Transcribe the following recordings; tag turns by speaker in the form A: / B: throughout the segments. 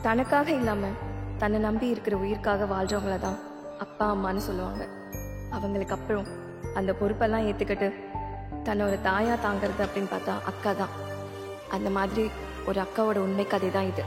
A: தனக்காக இல்லாம தன்னை நம்பி இருக்கிற உயிருக்காக வாழ்றவங்கள தான் அப்பா அம்மான்னு சொல்லுவாங்க. அவங்களுக்கு அப்புறம் அந்த பொறுப்பெல்லாம் ஏத்துக்கிட்டு தன்னோட தாயா தாங்கிறது அப்படின்னு பார்த்தா அக்கா தான். அந்த மாதிரி ஒரு அக்காவோட உண்மை கதை தான் இது.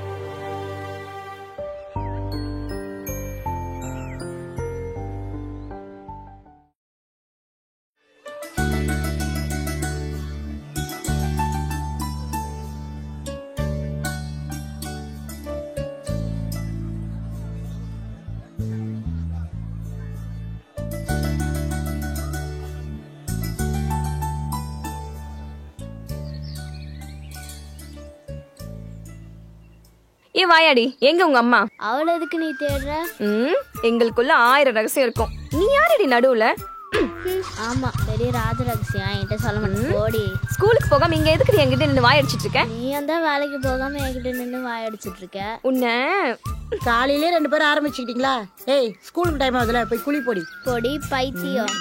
A: ஏ வாயாடி, எங்க உங்க அம்மா?
B: அவளை எதுக்கு நீ தேடுற?
A: எங்களுக்குள்ள 1000 ரகசியம் இருக்கும். நீ யாரடி நடுவுல?
B: ஆமா, பெரிய ராஜ ரகசியம் என்கிட்ட சொல்ல மாட்டேன். ஓடி.
A: ஸ்கூலுக்கு போகாம இங்க எதுக்கு என்கிட்ட நின்று வாய் அடிச்சிட்டு இருக்க?
B: நீ தான் வேலைக்கு போகாம என்கிட்ட நின்று வாய் அடிச்சிட்டு இருக்க.
A: உன்ன
C: காலையிலே 2 பேரும் ஆரம்பிச்சுக்கிட்டீங்களா? ஏய், ஸ்கூலுக்கு டைம் ஆகுதுல, போய் குளி போடி.
B: பொடி பைத்தியம்.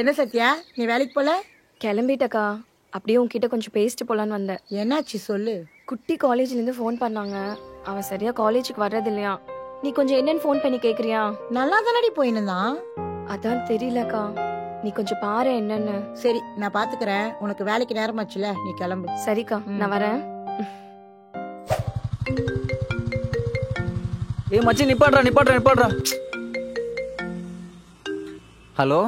C: என்ன சத்யா, நீ வேலைக்கு போல?
A: கிளம்பிட்டக்கா. அப்படியே உன்கிட்ட கொஞ்சம் பேசிட்டு போலான்னு வந்தேன்.
C: என்னாச்சு சொல்லு.
A: குட்டி காலேஜ்ல இருந்து ஃபோன் பண்ணாங்க. அவன் சரியா காலேஜுக்கு வர்றது இல்லையா. நீ கொஞ்சம் என்னன்னு ஃபோன் பண்ணி கேக்குறியா?
C: நல்லா தானடி போயினுதான்.
A: அதான் தெரியலக்கா, நீ கொஞ்சம் பாரு என்னன்னு.
C: சரி, நான் பாத்துக்கிறேன். உனக்கு வேலைக்கு நேரமாச்சுல, நீ கிளம்பு.
A: சரிக்கா, நான் வரேன்.
D: ஏ மச்சி, நிப்பாட்றா. ஹலோ,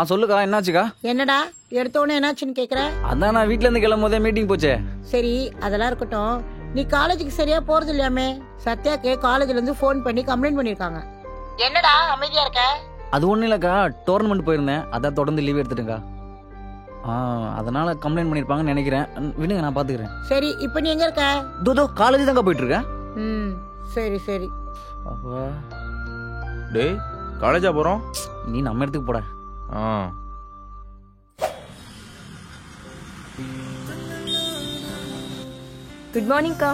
D: சொல்லுக்கா, என்னாச்சுக்கா?
C: என்னடா எடுத்தோடனே என்னாச்சுன்னு கேக்குற?
D: அதான் நான் வீட்ல இருந்து கிளம்பும் போதே மீட்டிங் போச்சே.
C: சரி, அதெல்லாம் இருக்கட்டும். நீ காலேஜுக்கு சரியா போறது இல்லையாமே? சத்யாக்கு காலேஜ்ல இருந்து போன் பண்ணி கம்ப்ளைண்ட் பண்ணிருக்காங்க. என்னடா அமைதியா இருக்க?
D: அது ஒண்ணும் இல்லக்கா, டோர்னமெண்ட் போயிருந்தேன், அதான் தொடர்ந்து லீவ் எடுத்துட்டேங்க்கா. அதனால கம்ப்ளைண்ட் பண்ணிருப்பாங்கன்னு நினைக்கிறேன். விடுங்க, நான் பாத்துக்கிறேன்.
C: சரி, இப்போ நீ எங்க இருக்க?
D: தோ காலேஜ் தாங்க போயிட்டு இருக்கேன்.
C: சரி.
D: அப்பா
E: டேய், காலேஜா போறோம்?
D: நீ நம்ம இடத்துக்கு போட.
A: குட் மார்னிங்க்கா.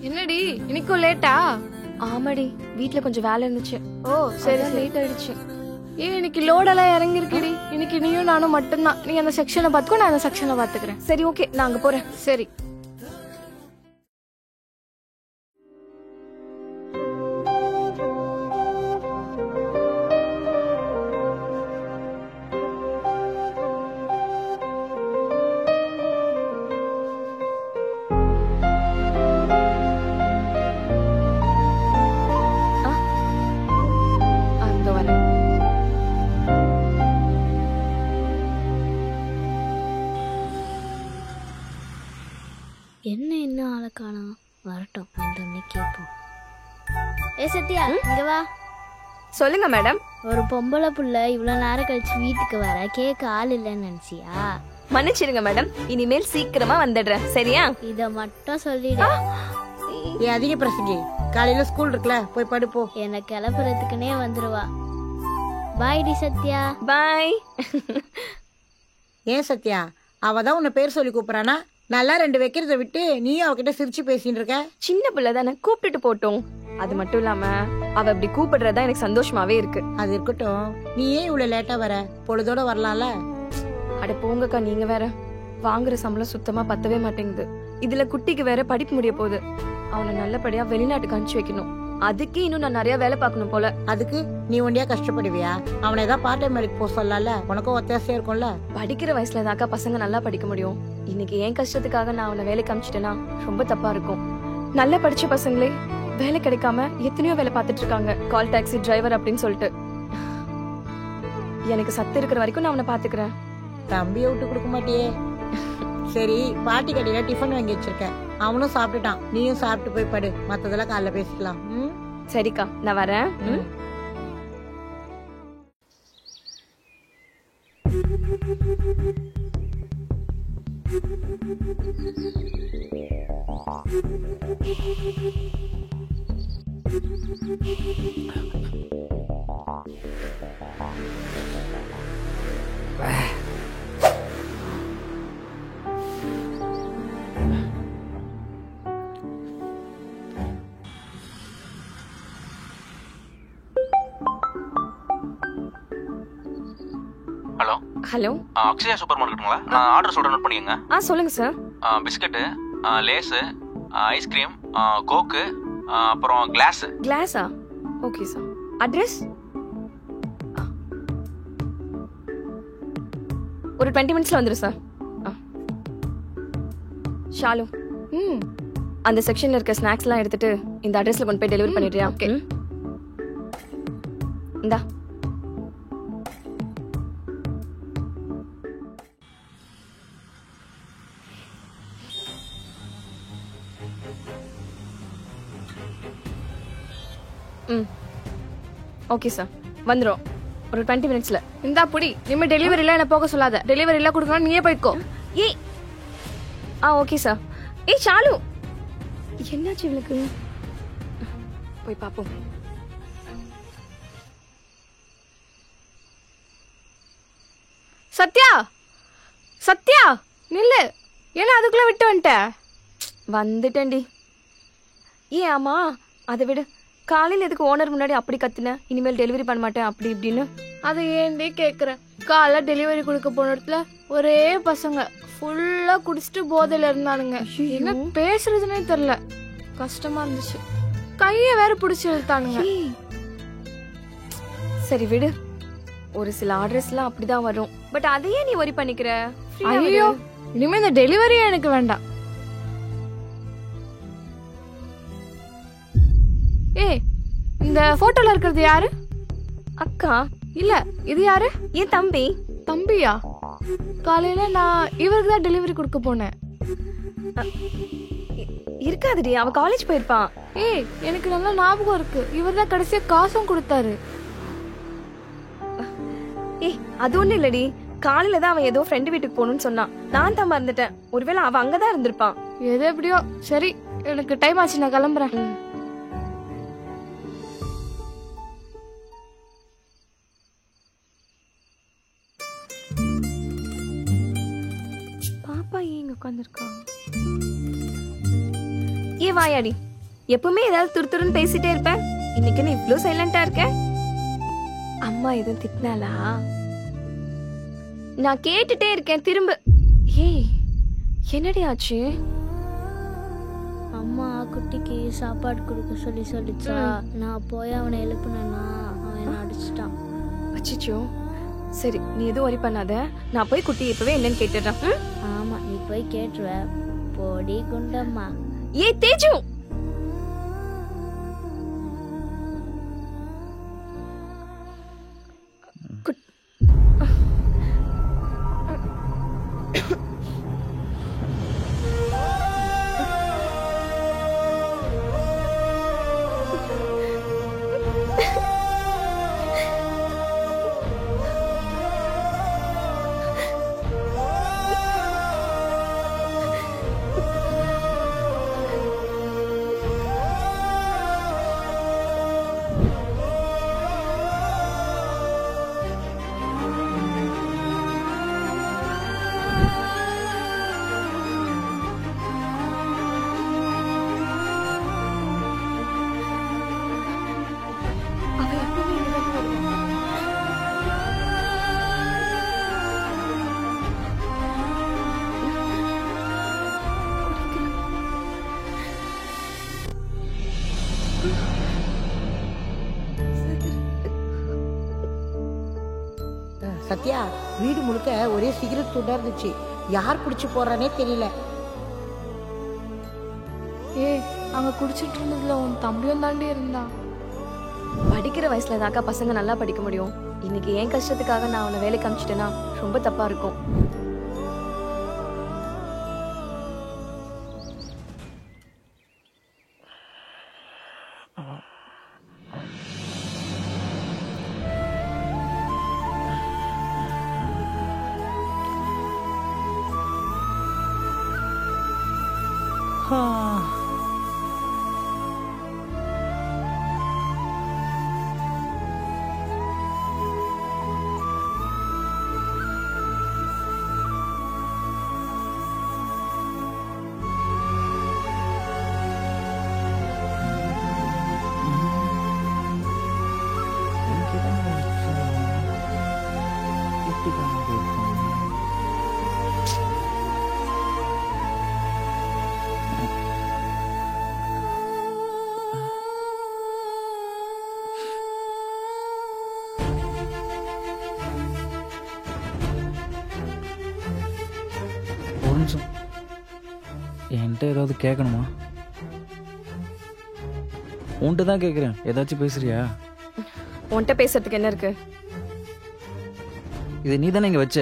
F: என்னடி இன்னைக்கும் லேட்டா?
A: ஆமாடி, வீட்ல கொஞ்சம் வேலை இருந்துச்சு.
F: ஓ சரி,
A: லேட் ஆயிடுச்சு.
F: இன்னைக்கு லோடெல்லாம் இறங்கிருக்குடி. இன்னைக்கு நீயும் நானும் மட்டும்தான். நீ அந்த செக்ஷனை பாத்துக்கோ, நான் அந்த செக்ஷனை பாத்துக்கிறேன்.
A: சரி, ஓகே, நான் அங்க போறேன்.
F: சரி.
B: என்ன ஆளை காணோம்? வரட்டும், வந்தோடனே கேட்போம். ஏ சத்யா, இங்க வா.
A: சொல்லுங்க மேடம்.
B: ஒரு பொம்பளை புள்ள இவ்வளவு நேரம் கழிச்சு வீட்டுக்கு வர, கேட்க ஆள் இல்லைன்னு நினைச்சியா?
A: மன்னிச்சிருங்க மேடம், இனிமேல் சீக்கிரமா வந்துடுறேன். சரியா?
B: இத மட்டும் சொல்லிடு.
C: ஏ அதிக பிரசங்கி, காலையில ஸ்கூல் இருக்குல்ல, போய் படுப்போ.
B: என்ன கிளப்புறதுக்குன்னே வந்துருவா. பாய் டி சத்யா.
A: பாய்.
C: ஏன் சத்யா, அவதான் உன்னை பேர் சொல்லி கூப்பிடறானா? நல்லா 2 வைக்கிறத விட்டு நீயும் அவகிட்ட சிரிச்சு பேசிட்டு இருக்க.
A: சின்ன பிள்ளை தானே, கூப்பிட்டுட்டு போட்டோம். அது மட்டும் இல்லாம அவ இப்படி கூப்பிடுறதா எனக்கு சந்தோஷமாவே இருக்கு.
C: அது இருக்கட்டும், நீ ஏன் இவ்வளவு லேட்டா வர? பொழுதோட வரலாம்ல.
A: அட போங்கக்கா, நீங்க வேற. வாங்குற சம்பளம் சுத்தமா பத்தவே மாட்டேங்குது. இதுல குட்டிக்கு வேற படிப்பு முடிய போகுது. அவனை நல்லபடியா வெளிநாட்டுக்கு அனுப்பிச்சு வைக்கணும். அதுக்கு இன்னும் நான் நிறைய வேலை பார்க்கணும் போல.
C: அதுக்கு நீ ஒண்டியா கஷ்டப்படுவியா? அவனை ஏதாவது பார்ட் டைம் வேலைக்கு போக சொல்லல, உனக்கும் ஒத்தாசையா இருக்கும்ல.
A: படிக்கிற வயசுல தாக்கா பசங்க நல்லா படிக்க முடியும். இன்னைக்கு என் கஷ்டத்துக்காக நான் அவனை வேலைக்கு அனுப்பிச்சிட்டேன்னா ரொம்ப தப்பா இருக்கும். நல்லா படிச்ச பசங்களே வேலை கிடைக்காம எத்தனையோ வேலை பார்த்துட்டு இருக்காங்க, கால் டாக்ஸி டிரைவர் அப்படின்னு சொல்லிட்டு. எனக்கு சத்து இருக்கிற வரைக்கும் நான் அவனை பாத்துக்கிறேன்.
C: தம்பியை விட்டு கொடுக்க மாட்டியே. சரி, பாட்டி கடையில டிஃபன் வாங்கி வச்சிருக்கேன், அவனும் சாப்பிட்டுட்டான். நீயும் சாப்பிட்டு போய் படு, மத்ததெல்லாம் காலைல பேசிக்கலாம்.
A: சரிக்கா, நான் வரேன்.
E: Hello
A: hello.
E: அக்ஷயா சூப்பர் மார்க்கெட்டுங்களா? நான் ஆர்டர் சொல்கிறேன், நோட் பண்ணிக்கங்க.
A: சொல்லுங்க சார்.
E: பிஸ்கட்டு, லேஸு, ஐஸ்கிரீம், கோக்கு, அப்புறம் கிளாஸு.
A: கிளாஸா? Okay sir. அட்ரஸ் ஒரு 20 மினிட்ஸ்ல வந்துடும் சார். ஷாலு, அந்த செக்ஷன்ல இருக்க ஸ்நாக்ஸ்லாம் எடுத்துட்டு இந்த அட்ரஸ்ல கொண்டு போய் டெலிவரி பண்ணிடுறியா? ஓகே. இந்தா. ஓகே சார், வந்துடும் ஒரு 20 மினிட்ஸ்ல.
F: இந்தா புடி. இனிமே டெலிவரியில என்ன போக சொல்லாத. டெலிவரியில கொடுக்கணும், நீயே போய்க்கோ.
A: ஏய், ஓகே சார். ஏய் ஷாலு, என்னாச்சு இவளுக்கு? போய் பாப்போம்.
F: சத்யா, சத்யா நில்லு. என்ன அதுக்குள்ள விட்டு வந்துட்ட?
A: வந்துட்டேன்டி. ஏன் ஆமா, அதை விடு. காலையில் எதுக்கு ஓனர் முன்னாடி அப்படி கத்துன? இனிமேல் டெலிவரி பண்ண மாட்டேன் அப்படி இப்படின்னு.
F: அதை ஏன்டே கேட்குற? காலைல டெலிவரி கொடுக்க போன இடத்துல ஒரே பசங்க ஃபுல்லா குடிச்சிட்டு போதையில இருந்தானுங்க. என்ன பேசுறதுன்னே தெரியல, கஷ்டமா இருந்துச்சு. கைய வேற பிடிச்சி இழுத்தானுங்க.
A: சரி விடு, ஒரு சில ஆர்டர்ஸ்லாம் அப்படிதான் வரும். பட் அதையே நீ worry பண்ணிக்கிற?
F: ஐயோ, இனிமே இந்த டெலிவரியே எனக்கு வேண்டாம். ஏய், இந்த போட்டோல இருக்கிறது யாரு?
A: அக்கா
F: இல்ல, இது யாரு?
A: என் தம்பி.
F: தம்பியா? காலையில நான் இவருக்கு தான் டெலிவரி கொடுக்க போனேன்.
A: இருக்காதுடி, அவ காலேஜ் போயிருப்பான்.
F: ஏய், எனக்கு நல்லா ஞாபகம் இருக்கு. இவர் தான் கடைசியா காசும் கொடுத்தாரு.
A: ஏய், அது ஒண்ணு இல்லடி. காலையில தான் அவன் ஏதோ ஃப்ரெண்டு வீட்டுக்கு போகணும்னு சொன்னான். நான் தான் மறந்துட்டேன். ஒருவேளை அவன் அங்கதான் இருந்திருப்பான்.
F: எது எப்படியோ சரி, எனக்கு டைம் ஆச்சு, நான் கிளம்புறேன்.
A: பாப்பா ஏன் உட்காந்துருக்கா? ஏ வாயாடி, எப்பவுமே ஏதாவது துருத்துருன்னு பேசிட்டே இருப்பேன். இன்னைக்கு நீ இவ்ளோ சைலண்டா இருக்க? அம்மா எதுவும் திட்டினாலா? நான் கேட்டுட்டே இருக்கேன் திரும்ப. ஏய், என்னடி ஆச்சு?
B: அம்மா குட்டிக்கு சாப்பாடு கொடுக்க சொல்லிச்சா. நான் போய் அவனை எழுப்புனேன்னா அவன் என்ன அடிச்சிட்டான்.
A: அச்சிச்சோ. சரி, நீ எதுவும் worry பண்ணாத. நான் போய் குட்டி இப்பவே என்னன்னு கேட்டுடுறேன்.
B: ஆமா, நீ போய் கேட்டுருவ. போடி குண்டம்மா.
A: ஏய் தேஜு,
C: சத்யா, வீடு முழுக்க ஒரே சிகரெட் துண்டா இருந்துச்சு. யார் குடிச்சு போறானே தெரியல.
F: ஏய், அங்க குடிச்சிட்டு இருந்ததுல உன் தம்பியும் தாண்டி இருந்தான்.
A: படிக்கிற வயசுல தாக்கா பசங்க நல்லா படிக்க முடியும். இன்னைக்கு என் கஷ்டத்துக்காக நான் அவனை வேலைக்கு அனுப்பிச்சிட்டேன்னா ரொம்ப தப்பா இருக்கும்.
D: இப்படி ஒரு நிமிஷம், என்கிட்ட ஏதாவது கேட்கணுமா? உன்கிட்ட தான் கேட்குறேன், ஏதாச்சும் பேசுறியா?
A: உன்கிட்ட பேசுறதுக்கு என்ன இருக்கு?
D: இது நீ தானே இங்கே வச்ச?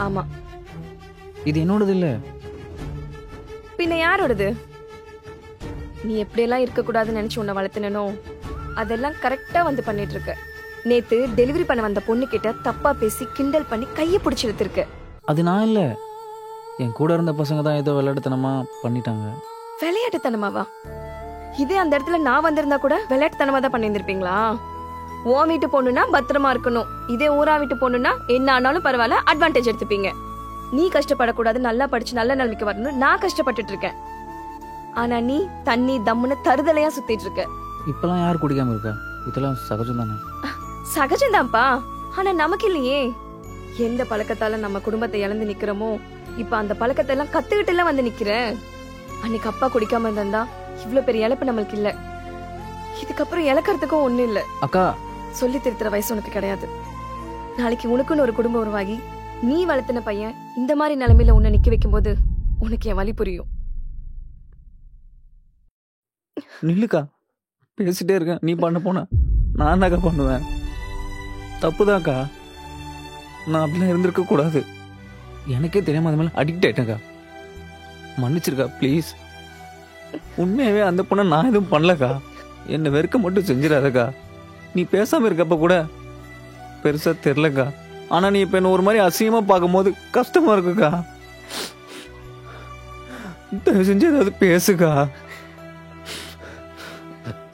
A: ஆமா.
D: இது என்னோடது இல்லை.
A: பின்ன யாரோடது? நீ எப்படியெல்லாம் இருக்கக்கூடாதுன்னு நினைச்சு உன்னை வளர்த்தினோ அதெல்லாம் கரெக்டா வந்து பண்ணிட்டு இருக்க. நேத்து டெலிவரி பண்ண வந்த பொண்ணு கிட்ட தப்பா பேசி கிண்டல் பண்ணி கையை பிடிச்சி இழுத்துருக்க.
D: அது நான் இல்லை, என் கூட இருந்த பசங்க தான் ஏதோ விளையாட்டுத்தனமா பண்ணிட்டாங்க.
A: விளையாட்டுத்தனமாவா? இதே அந்த இடத்துல நான் வந்திருந்தா கூட விளையாட்டுத்தனமா தான் பண்ணியிருந்திருப்பீங்களா? உன் வீட்டு பொண்ணுன்னா பத்திரமா இருக்கணும், இதே ஊரா வீட்டு பொண்ணுன்னா என்ன ஆனாலும் பரவாயில்ல அட்வான்டேஜ் எடுத்துப்பீங்க. நீ கஷ்டப்படக்கூடாது, நல்லா படிச்சு நல்ல நிலைமைக்கு வரணும், நான் கஷ்டப்பட்டுட்டு இருக்கேன். ஆனா நீ தண்ணி தம்முன்னு தருதலையா சுத்திட்டு இருக்க.
D: இப்பெல்லாம் யார் குடிக்காம இருக்கா? இதெல்லாம் சகஜம் தானே?
A: சகஜம்தான்ப்பா, ஆனா நமக்கு இல்லையே. எந்த பழக்கத்தால நம்ம குடும்பத்தை இழந்து நிக்கிறோமோ இப்ப அந்த பழக்கத்தை எல்லாம் கத்துக்கிட்டு எல்லாம் வந்து நிக்கிறேன். அன்னைக்கு அப்பா குடிக்காம இருந்தா இவ்ளோ பெரிய இழப்பு நம்மளுக்கு இல்ல. இதுக்கப்புறம் இழக்கிறதுக்கும் ஒண்ணு இல்ல.
D: அக்கா,
A: சொல்லி திருத்துற வயசு உனக்கு கிடையாது. நாளைக்கு உனக்குன்னு ஒரு குடும்பம் உருவாகி நீ வளர்த்தின பையன் இந்த மாதிரி நிலைமையில உன்னை நிக்க வைக்கும் போது உனக்கு என் வலி புரியும்.
D: நில்லுக்கா, பேசிட்டே இருக்கேன். நீ பண்ண போன நான் என்னக்கா பண்ணுவேன்? தப்புதான்க்கா, நான் அப்படிலாம் இருந்திருக்க கூடாது. எனக்கே தெரியாம அது மேல அடிக்ட் ஆயிட்டேன்க்கா. மன்னிச்சிருக்கா ப்ளீஸ். உண்மையாவே அந்த பொண்ணை நான் எதுவும் பண்ணலக்கா. என்னை வெறுக்க மட்டும் செஞ்சிடாதக்கா. நீ பேசாம இருக்கப்ப கூட பெருசா தெரிலக்கா. ஆனா நீ இப்ப என்ன ஒரு மாதிரி அசிங்கமா பார்க்கும்போது கஷ்டமா இருக்குக்கா. தயவு செஞ்சு ஏதாவது பேசுக்கா.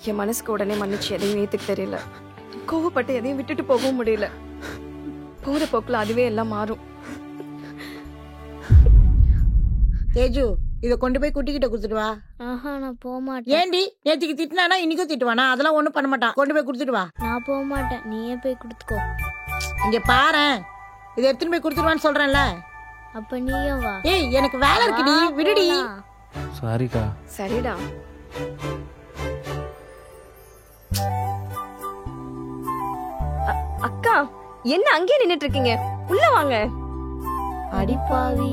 A: என் மனசுக்கு உடனே மன்னிச்சு எதையும் ஏத்துக்க தெரியல. கோவப்பட்டு எதையும் விட்டுட்டு போகவும் முடியல. போற போக்குல அதுவே எல்லாம் மாறும்.
C: தேஜு, இதை கொண்டு போய் குட்டிக்கிட்ட கொடுத்துட்டு வா.
B: ஆஹா நான் போக மாட்டேன்.
C: ஏண்டி நேற்றுக்கு திட்டினானா இன்னைக்கும் திட்டுவானா? அதெல்லாம் ஒண்ணும் பண்ண மாட்டான். கொண்டு போய் கொடுத்துட்டு வா.
B: நான் போக மாட்டேன், நீயே போய் கொடுத்துக்கோ.
C: இங்க பாரேன், இதை எடுத்துன்னு போய் கொடுத்துருவான்னு சொல்றேன்ல.
B: அப்ப நீயும் வா.
C: ஏய், எனக்கு வேலை இருக்குடி, விடுடி.
D: சாரிக்கா.
A: சரிடா. அக்கா, என்ன அங்கேயே நின்னுட்டு இருக்கீங்க? உள்ள வாங்க.
B: அடிப்பாவி.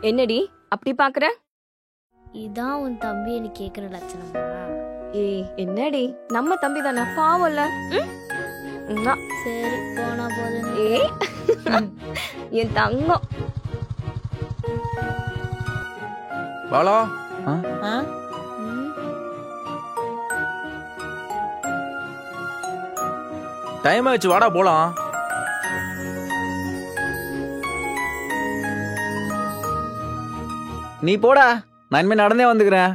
A: என்னடி அப்படி பாக்குற?
B: இதான் உன் தம்பி எனக்கு கேக்குற லட்சணமா?
A: ஏய் என்னடி, நம்ம தம்பி தானே, பாவம்ல.
B: சரி போனா போதும்.
A: ஏய் என் தங்கம்.
E: பாலா,
C: ஆ?
E: டைம் ஆயிடுச்சு, வாடா போலாம்.
D: நீ போடா, நான் இனிமே நடந்தே வந்துக்கிறேன்.